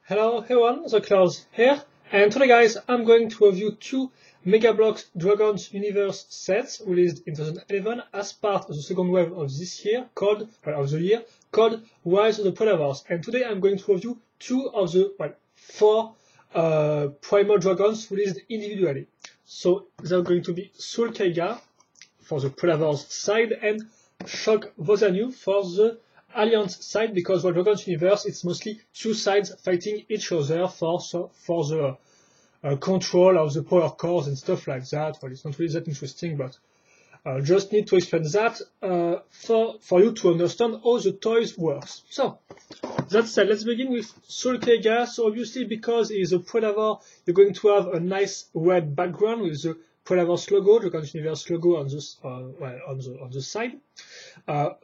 Hello everyone, the Klaus here, and today guys I'm going to review two Megabloks Dragons Universe sets released in 2011 as part of the second wave of this year called Rise of the Predators. And today I'm going to review two of the four primal dragons released individually. So they're going to be Soul Kaiga for the Predators side and Shock Vosanu for the Alliance side, because for Dragons Universe it's mostly two sides fighting each other for the control of the power cores and stuff like that. Well, it's not really that interesting, but just need to explain that for you to understand how the toys works. So that said, let's begin with Soul Kaiga. So obviously, because he is a Predator, you're going to have a nice red background with the Predators logo, Dragons Universe logo on this on the side.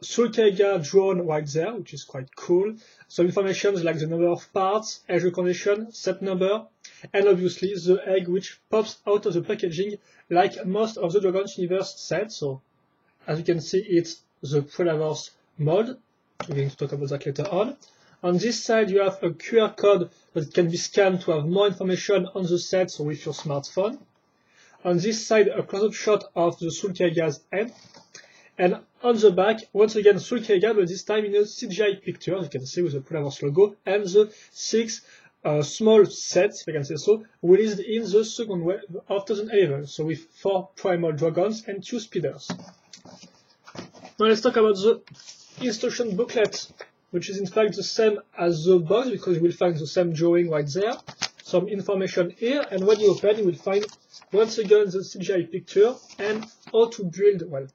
Soul Kaiga drawn right there, which is quite cool. Some information like the number of parts, age recognition, set number, and obviously the egg which pops out of the packaging like most of the Dragons Universe sets. So as you can see, it's the Predators mod. We're going to talk about that later on. On this side, you have a QR code that can be scanned to have more information on the set, so with your smartphone. On this side, a close-up shot of the Soul Kaiga's head. And on the back, once again, Soul Kaiga, but this time in a CGI picture, as you can see with the Predators logo, and the six small sets, if I can say so, released in the second wave of 2011, so with 4 primal dragons and 2 speeders. Now let's talk about the instruction booklet, which is in fact the same as the box, because you will find the same drawing right there, some information here, and when you open, you will find once again the CGI picture and how to build, well,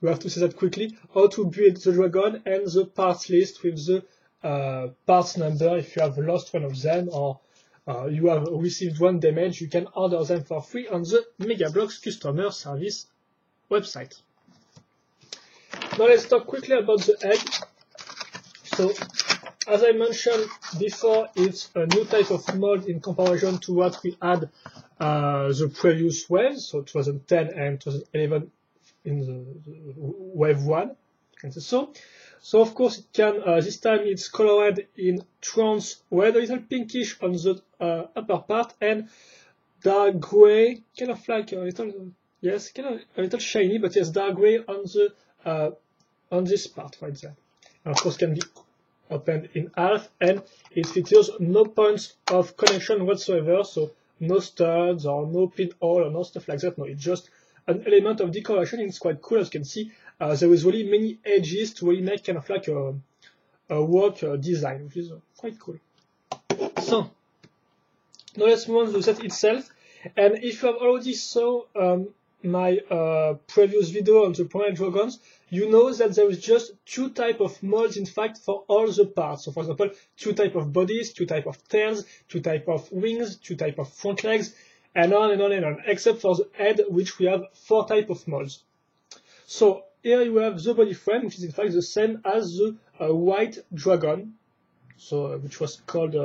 you have to say that quickly, how to build the dragon and the parts list with the parts number. If you have lost one of them or you have received one damage, you can order them for free on the Megabloks customer service website. Now let's talk quickly about the egg. So, as I mentioned before, it's a new type of mold in comparison to what we had the previous waves, so 2010 and 2011 in the wave 1, you can say so. So of course it can, this time it's colored in trans red, a little pinkish on the upper part, and dark gray, kind of like a little, yes, kind of a little shiny, but yes, dark gray on this part right there. And of course can be opened in half, and it features no points of connection whatsoever, so no studs or no pinhole or no stuff like that. No, it's just an element of decoration. It's quite cool. As you can see, there is really many edges to really make kind of like a work design, which is quite cool. So now let's move on to the set itself. And if you have already saw my previous video on the primal dragons, you know that there is just 2 types of molds in fact for all the parts. So for example, 2 types of bodies, 2 types of tails, 2 types of wings, 2 types of front legs, and on and on and on, except for the head, which we have 4 types of molds. So here you have the body frame, which is in fact the same as the white dragon, so which was called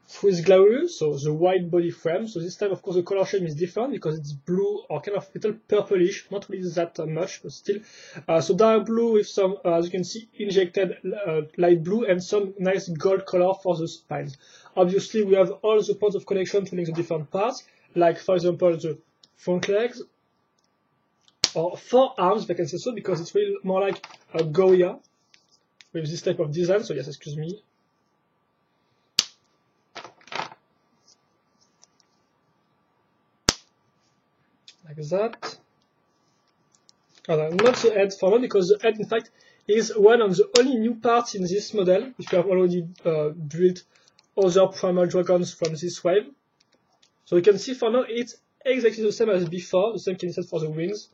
Frisglauru, so the white body frame. So this time, of course, the color scheme is different because it's blue or kind of little purplish, not really that much, but still. So dark blue with some, as you can see, injected light blue and some nice gold color for the spines. Obviously, we have all the points of connection to link the different parts, like for example the front legs or forearms, if I can say so, because it's really more like a Goya with this type of design. So yes, excuse me. Like that. Not the head for now, because the head in fact is one of the only new parts in this model, if you have already built other primal dragons from this wave. So you can see for now it's exactly the same as before, the same can be said for the wings.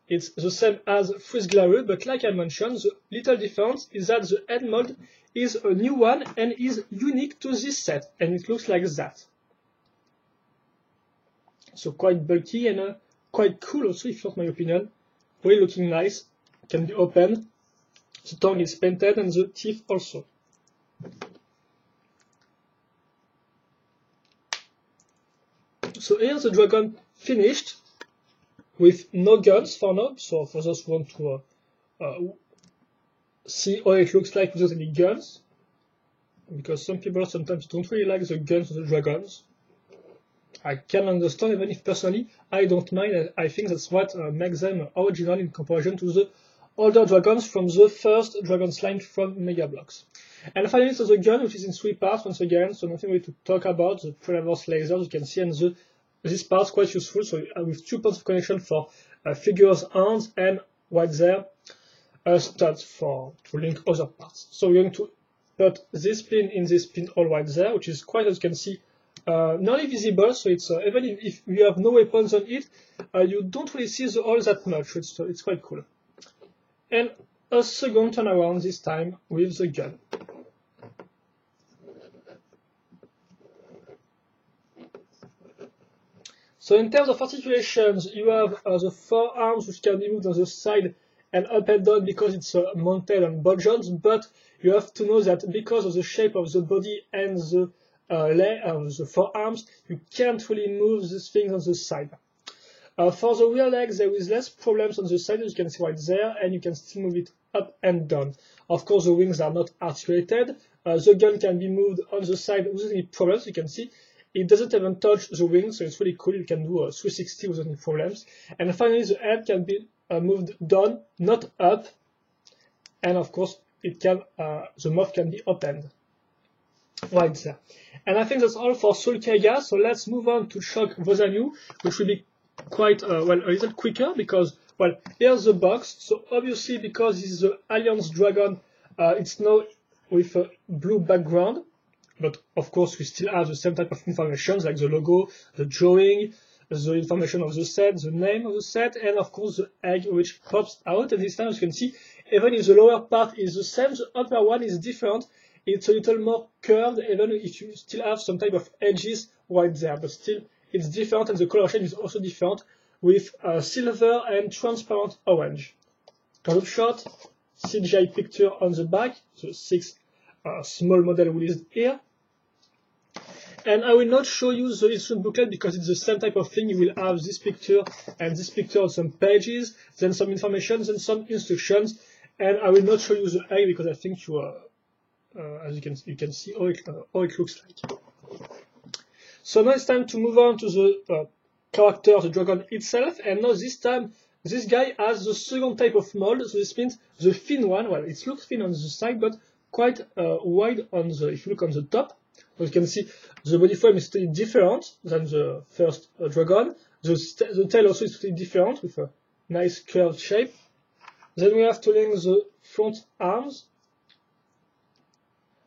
It's the same as Frisglauru, but like I mentioned, the little difference is that the head mold is a new one and is unique to this set, and it looks like that. So quite bulky and quite cool also, if you want my opinion. Really looking nice, can be opened. The tongue is painted and the teeth also. So here's the dragon finished with no guns for now. So for those who want to see how it looks like without any guns, because some people sometimes don't really like the guns of the dragons. I can understand, even if personally I don't mind. I think that's what makes them original in comparison to the older dragons from the first Dragon's line from Megabloks. And finally, so the gun, which is in 3 parts once again, so nothing really to talk about. The pre-reverse lasers, you can see, and this part is quite useful. So with 2 points of connection for figures, arms, and right there, studs to link other parts. So we're going to put this pin in this pinhole right there, which is quite, as you can see, nearly visible. So it's even if you have no weapons on it, you don't really see the hole that much. It's quite cool. And a second turnaround this time with the gun. So in terms of articulations, you have the 4 arms which can be moved on the side and up and down because it's mounted on bodgeons, but you have to know that because of the shape of the body and the leg of the 4 arms, you can't really move these things on the side. For the rear legs, there is less problems on the side, as you can see right there, and you can still move it up and down. Of course, the wings are not articulated. The gun can be moved on the side without any problems. You can see it doesn't even touch the wings, so it's really cool. You can do a 360 without any problems. And finally, the head can be moved down, not up. And of course, it can the mouth can be opened right there. And I think that's all for Soul Kaiga. So let's move on to Shock Vosanu, which will be quite a little quicker because, well, here's the box. So obviously, because it's the Alliance Dragon, it's now with a blue background. But of course, we still have the same type of information, like the logo, the drawing, the information of the set, the name of the set, and of course the egg which pops out. And this time, as you can see, even if the lower part is the same, the upper one is different. It's a little more curved, even if you still have some type of edges right there. But still, it's different, and the color shade is also different, with silver and transparent orange. Close shot, CGI picture on the back, the 6 small model released here. And I will not show you the instruction booklet because it's the same type of thing. You will have this picture and this picture on some pages, then some information, then some instructions. And I will not show you the egg because I think you are, as you can see how it looks like. So now it's time to move on to the character, the dragon itself. And now this time, this guy has the second type of mold. So this means the thin one. Well, it looks thin on the side, but quite wide on the. If you look on the top. As you can see, the body frame is totally different than the first dragon. The tail also is totally different with a nice curved shape. Then we have to link the front arms.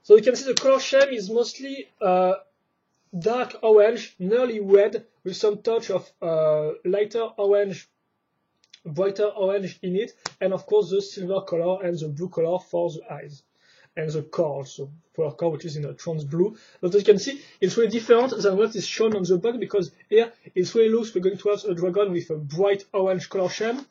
So you can see the color scheme is mostly dark orange, nearly red, with some touch of lighter orange, brighter orange in it, and of course the silver color and the blue color for the eyes. And the core also, for our core, which is in a trans blue. But as you can see, it's really different than what is shown on the box, because here it really looks we're going to have a dragon with a bright orange color scheme,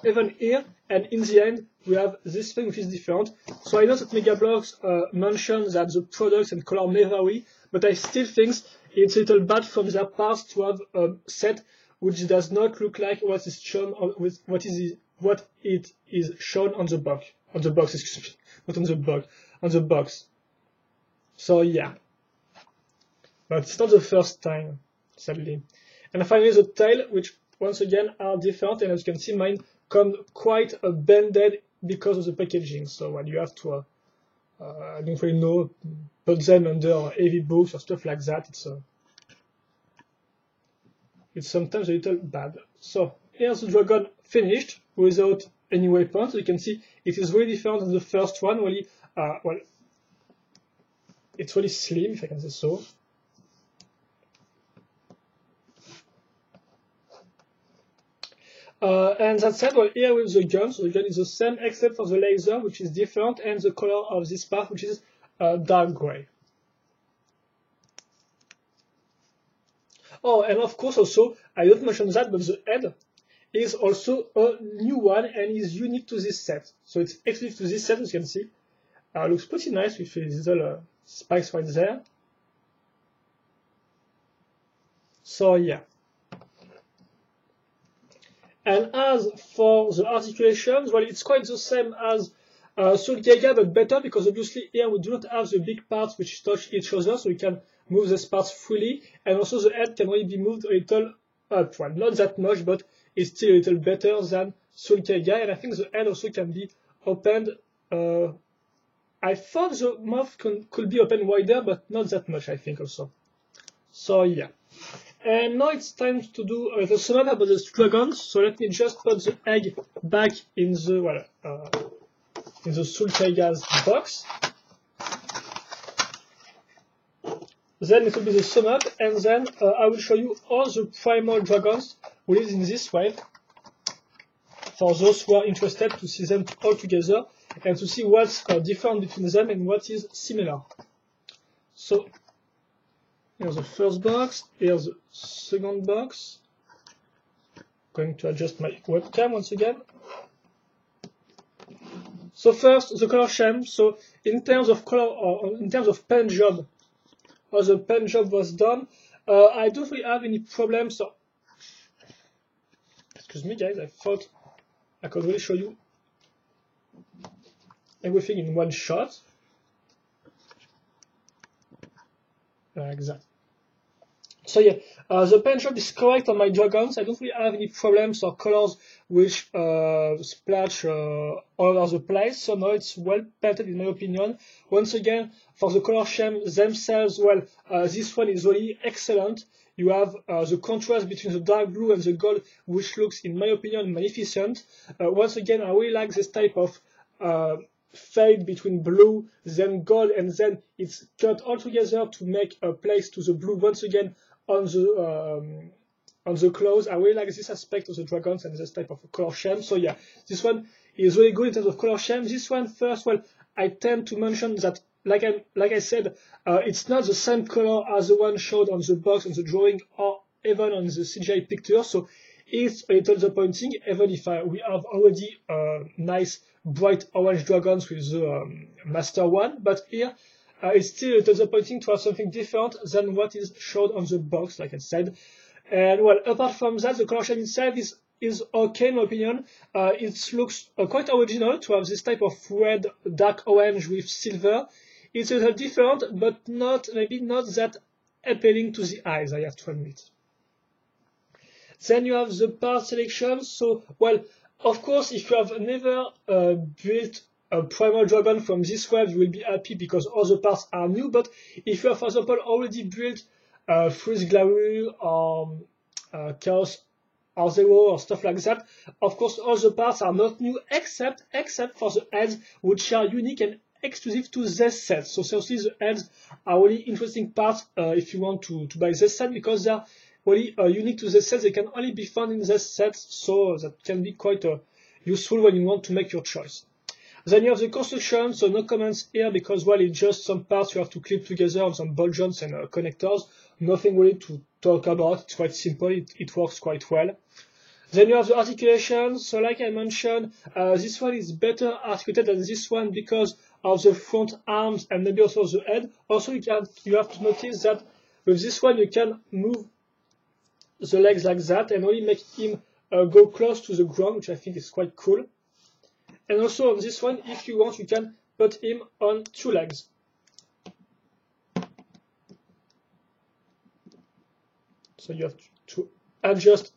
even here, and in the end, we have this thing which is different. So I know that Megabloks mentioned that the products and color may vary, but I still think it's a little bad from their part to have a set which does not look like what is shown with what it is shown on the box. On the box, excuse me, not on the box. On the box. So yeah. But it's not the first time, sadly. And finally the tail, which once again are different, and as you can see mine come quite bended because of the packaging. So when you have to, I don't really know, put them under heavy books or stuff like that, it's sometimes a little bad. So here's the dragon finished without any weapons. So you can see it is really different than the first one. Really, well, it's really slim, if I can say so. And that said, well, here with the gun, so the gun is the same except for the laser, which is different, and the color of this part, which is dark gray. Oh, and of course also, I don't mention that, but the head is also a new one and is unique to this set. So it's exclusive to this set, as you can see. Looks pretty nice with these little spikes right there. So yeah. And as for the articulations, well, it's quite the same as Soul Kaiga, but better because obviously here we do not have the big parts which touch each other, so we can move these parts freely, and also the head can only be moved a little up. Well, not that much, but it's still a little better than Soul Kaiga, and I think the head also can be opened. I thought the mouth could be opened wider, but not that much, I think also. So yeah. And now it's time to do the sum up about the dragons. So let me just put the egg back in the Soul Kaiga's box. Then it will be the sum up, and then I will show you all the primal dragons who live in this wave. For those who are interested to see them all together and to see what's different between them and what is similar. So here's the first box, here's the second box. Going to adjust my webcam once again. So first, the color scheme. So in terms of color, or in terms of pen job, how the pen job was done, I don't really have any problems. So, excuse me guys, I thought I could really show you everything in one shot. Like that. So yeah, the pen job is correct on my dragons. I don't really have any problems or colors which splash all over the place. So now it's well painted in my opinion. Once again, for the color scheme themselves, well, this one is really excellent. You have the contrast between the dark blue and the gold, which looks, in my opinion, magnificent. Once again, I really like this type of fade between blue, then gold, and then it's cut all together to make a place to the blue once again on the clothes. I really like this aspect of the dragons and this type of color scheme. So yeah, this one is really good in terms of color scheme. This one first, well, I tend to mention that, like I said, it's not the same color as the one showed on the box, on the drawing, or even on the CGI picture. So it's a little disappointing, even if we have already nice bright orange dragons with the master one. But here, it's still a little disappointing to have something different than what is showed on the box, like I said. And well, apart from that, the color scheme itself is okay in my opinion. It looks quite original to have this type of red, dark orange with silver. It's a little different, but maybe not that appealing to the eyes, I have to admit. Then you have the part selection. So, well, of course, if you have never built a primal dragon from this wave, you will be happy because all the parts are new. But if you have, for example, already built Freeze Glamour or Chaos or Zero or stuff like that, of course, all the parts are not new except for the heads, which are unique and exclusive to this set. So seriously, the heads are really interesting parts if you want to buy this set, because they are really unique to this set. They can only be found in this set, so that can be quite useful when you want to make your choice. Then you have the construction, so no comments here because, well, it's just some parts you have to clip together on some ball joints and connectors. Nothing really to talk about. It's quite simple. It works quite well. Then you have the articulations. So like I mentioned, this one is better articulated than this one because of the front arms and maybe also the head. Also, you have to notice that with this one you can move the legs like that and only make him go close to the ground, which I think is quite cool. And also on this one, if you want, you can put him on two legs. So you have to adjust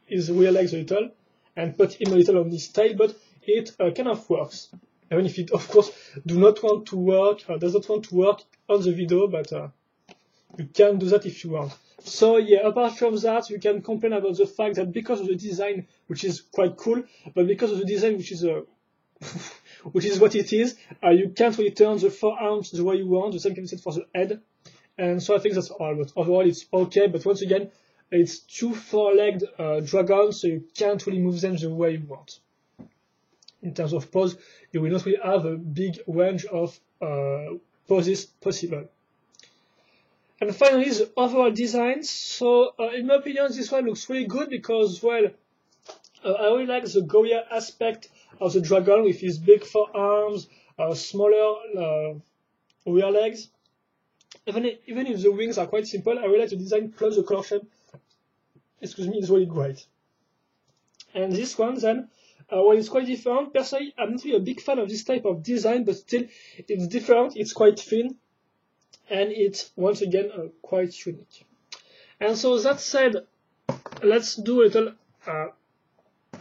his rear legs a little and put him a little on his tail, but it kind of works. Even if it, of course, does not want to work on the video, but you can do that if you want. So yeah, apart from that, you can complain about the fact that because of the design, which is quite cool, but because of the design, which is which is what it is, you can't really turn the forearms the way you want. The same can be said for the head. And so I think that's all. But overall, it's okay. But once again, it's two four-legged dragons, so you can't really move them the way you want. In terms of pose, you will not really have a big range of poses possible. And finally, the overall design. So, in my opinion, this one looks really good because, well, I really like the Goya aspect of the dragon with his big forearms, smaller rear legs. Even if the wings are quite simple, I really like the design plus the color scheme. Excuse me, is really great. And this one then, well, it's quite different. Personally, I'm not really a big fan of this type of design, but still, it's different. It's quite thin, and it's once again quite unique. And so that said, let's do a little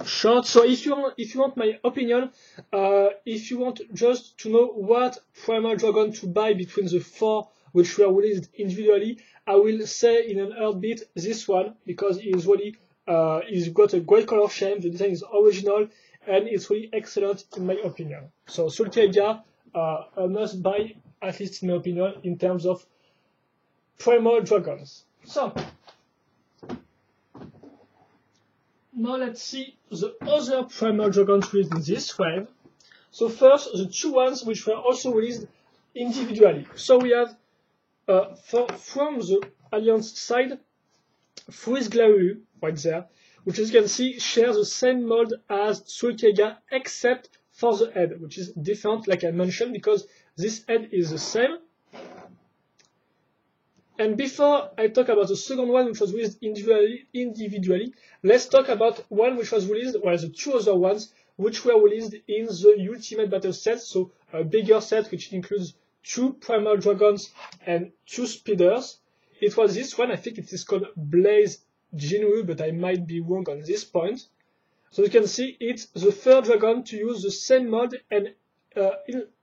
short. So if you want my opinion, if you want just to know what primal dragon to buy between the 4 which were released individually, I will say in an heartbeat this one, because it is really he's got a great color scheme, the design is original, and it's really excellent in my opinion. So Kaiga, a must buy, at least in my opinion, in terms of primal dragons. So now let's see the other primal dragons released in this wave. So first, the 2 ones which were also released individually. So we have, from the Alliance side, Freeze Glaru, right there, which as you can see shares the same mold as Kaiga, except for the head, which is different, like I mentioned, because this head is the same. And before I talk about the second one, which was released individually, let's talk about one which was released, well, the 2 other ones, which were released in the Ultimate Battle set, so a bigger set, which includes 2 Primal Dragons and 2 Speeders. It was this one, I think it is called Blaze Jinwu, but I might be wrong on this point. So you can see it's the 3rd dragon to use the same mod, and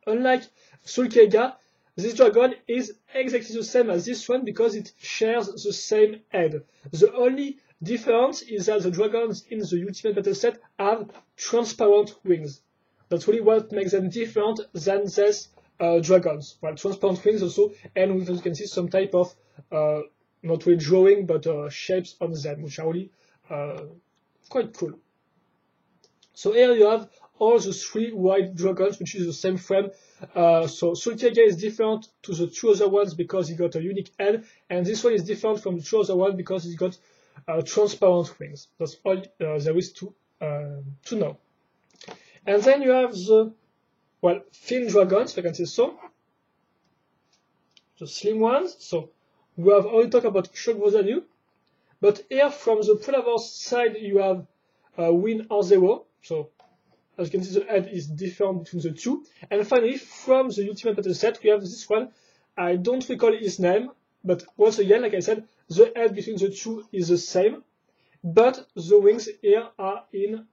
unlike Kaiga, this dragon is exactly the same as this one because it shares the same head. The only difference is that the dragons in the Ultimate Battle set have transparent wings. That's really what makes them different than these dragons. Well, transparent wings also, and as you can see, some type of, not really drawing, but shapes on them, which are really quite cool. So here you have all the 3 white dragons, which is the same frame. So Kaiga is different to the 2 other ones because he got a unique head, and this one is different from the 2 other ones because he got transparent wings. That's all there is to know. And then you have the, well, thin dragons, if I can say so. The slim ones. So we have already talked about Vosanu, but here from the Predator's side you have Win R0. So as you can see, the head is different between the 2. And finally, from the Ultimate Battle set, we have this one. I don't recall his name, but once again, like I said, the head between the 2 is the same, but the wings here are in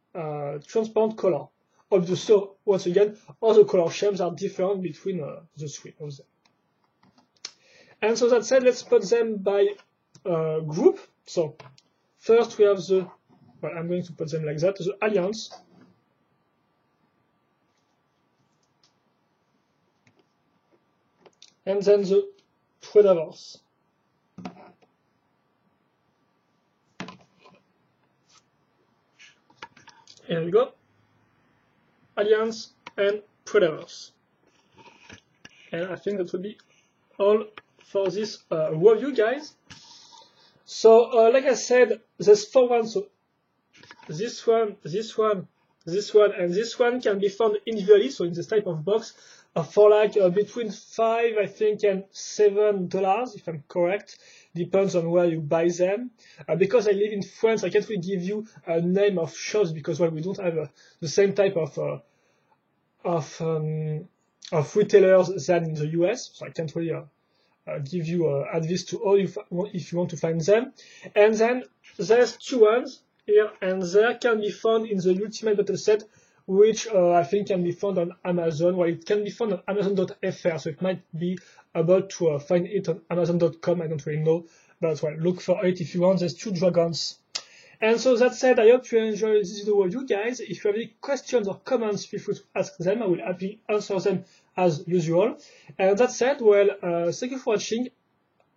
transparent color. Obviously, once again, all the color schemes are different between the 3 of them. And so that said, let's put them by group. So first we have the, well, I'm going to put them like that, the Alliance. And then the Predators. Here we go. Alliance and Predators. And I think that will be all for this review, guys. So, like I said, there's 4 ones. So this one, this one, this one, and this one can be found individually. So in this type of box. For like between $5, I think, and $7, if I'm correct. Depends on where you buy them. Because I live in France, I can't really give you a name of shops because, well, we don't have the same type of retailers than in the US. So I can't really give you advice to all if you want to find them. And then there's 2 ones here and there can be found in the Ultimate Battle set, which I think can be found on Amazon. Well, it can be found on Amazon.fr, so it might be able to find it on Amazon.com. I don't really know, but well, look for it if you want. There's 2 dragons. And so that said, I hope you enjoyed this video with you guys. If you have any questions or comments, feel free to ask them. I will happily answer them as usual. And that said, well, thank you for watching.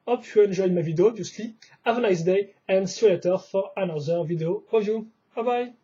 Hope you enjoyed my video, obviously. Have a nice day, and see you later for another video review. Bye bye.